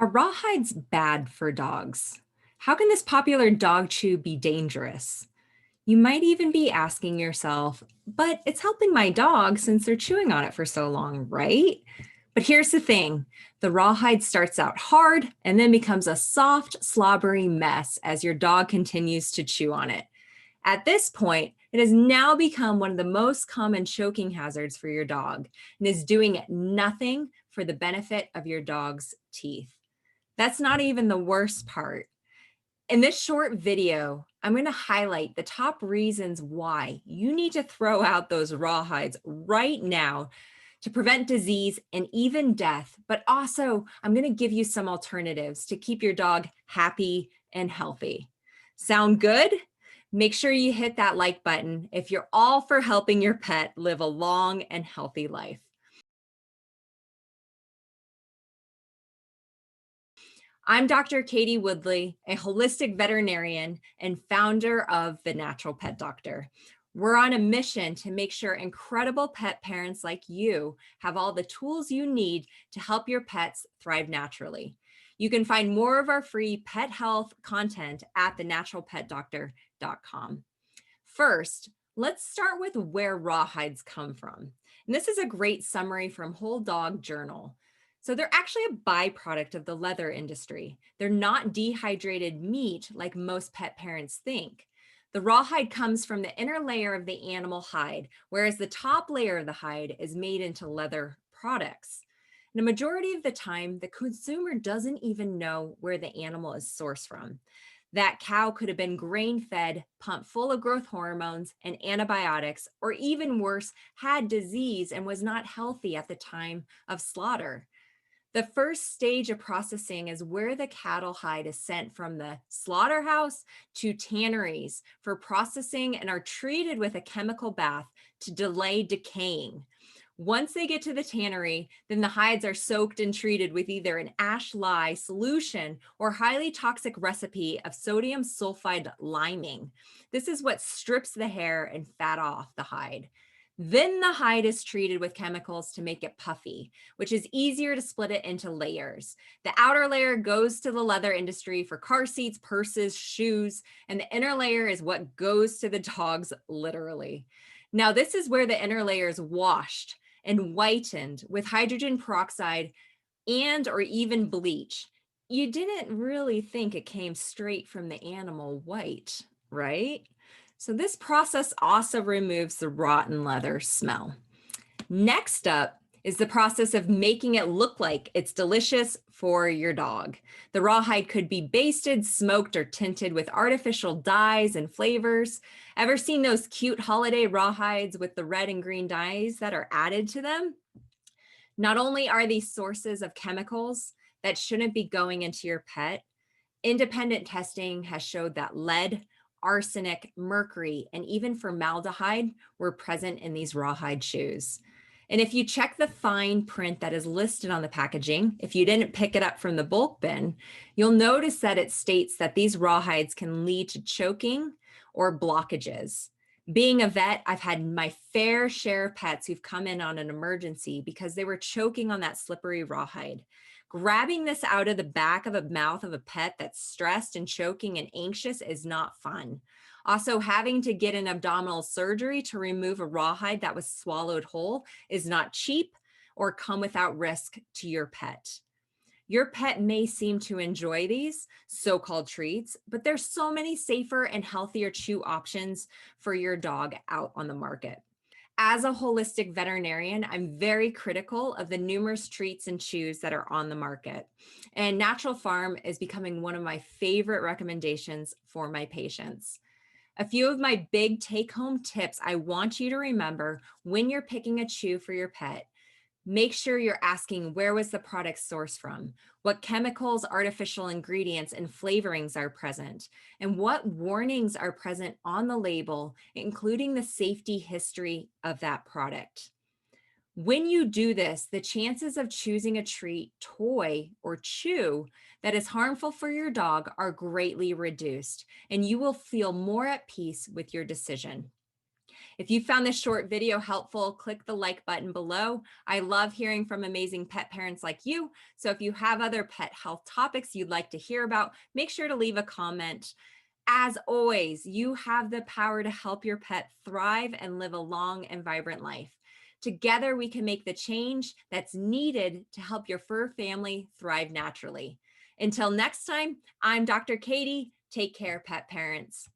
Are rawhides bad for dogs? How can this popular dog chew be dangerous? You might even be asking yourself, but it's helping my dog since they're chewing on it for so long, right? But here's the thing, the rawhide starts out hard and then becomes a soft, slobbery mess as your dog continues to chew on it. At this point, it has now become one of the most common choking hazards for your dog and is doing nothing for the benefit of your dog's teeth. That's not even the worst part. In this short video, I'm going to highlight the top reasons why you need to throw out those rawhides right now to prevent disease and even death. But also, I'm going to give you some alternatives to keep your dog happy and healthy. Sound good? Make sure you hit that like button if you're all for helping your pet live a long and healthy life. I'm Dr. Katie Woodley, a holistic veterinarian and founder of The Natural Pet Doctor. We're on a mission to make sure incredible pet parents like you have all the tools you need to help your pets thrive naturally. You can find more of our free pet health content at thenaturalpetdoctor.com. First, let's start with where rawhides come from. And this is a great summary from Whole Dog Journal. So they're actually a byproduct of the leather industry. They're not dehydrated meat like most pet parents think. The rawhide comes from the inner layer of the animal hide, whereas the top layer of the hide is made into leather products. And a majority of the time, the consumer doesn't even know where the animal is sourced from. That cow could have been grain-fed, pumped full of growth hormones and antibiotics, or even worse, had disease and was not healthy at the time of slaughter. The first stage of processing is where the cattle hide is sent from the slaughterhouse to tanneries for processing and are treated with a chemical bath to delay decaying. Once they get to the tannery, then the hides are soaked and treated with either an ash lye solution or highly toxic recipe of sodium sulfide liming. This is what strips the hair and fat off the hide. Then the hide is treated with chemicals to make it puffy, which is easier to split it into layers. The outer layer goes to the leather industry for car seats, purses, shoes, and the inner layer is what goes to the dogs literally. Now, this is where the inner layer is washed and whitened with hydrogen peroxide and or even bleach. You didn't really think it came straight from the animal white, right? So this process also removes the rotten leather smell. Next up is the process of making it look like it's delicious for your dog. The rawhide could be basted, smoked, or tinted with artificial dyes and flavors. Ever seen those cute holiday rawhides with the red and green dyes that are added to them? Not only are these sources of chemicals that shouldn't be going into your pet, independent testing has showed that lead, arsenic, mercury, and even formaldehyde were present in these rawhide shoes. And if you check the fine print that is listed on the packaging, if you didn't pick it up from the bulk bin, you'll notice that it states that these rawhides can lead to choking or blockages. Being a vet, I've had my fair share of pets who've come in on an emergency because they were choking on that slippery rawhide. Grabbing this out of the back of a mouth of a pet that's stressed and choking and anxious is not fun. Also, having to get an abdominal surgery to remove a rawhide that was swallowed whole is not cheap or come without risk to your pet. Your pet may seem to enjoy these so-called treats, but there's so many safer and healthier chew options for your dog out on the market. As a holistic veterinarian, I'm very critical of the numerous treats and chews that are on the market. And Natural Farm is becoming one of my favorite recommendations for my patients. A few of my big take-home tips I want you to remember when you're picking a chew for your pet. Make sure you're asking, where was the product sourced from? What chemicals, artificial ingredients, and flavorings are present? And what warnings are present on the label, including the safety history of that product? When you do this, the chances of choosing a treat, toy, or chew that is harmful for your dog are greatly reduced, and you will feel more at peace with your decision. If you found this short video helpful, click the like button below. I love hearing from amazing pet parents like you. So if you have other pet health topics you'd like to hear about, make sure to leave a comment. As always, you have the power to help your pet thrive and live a long and vibrant life. Together, we can make the change that's needed to help your fur family thrive naturally. Until next time, I'm Dr. Katie. Take care, pet parents.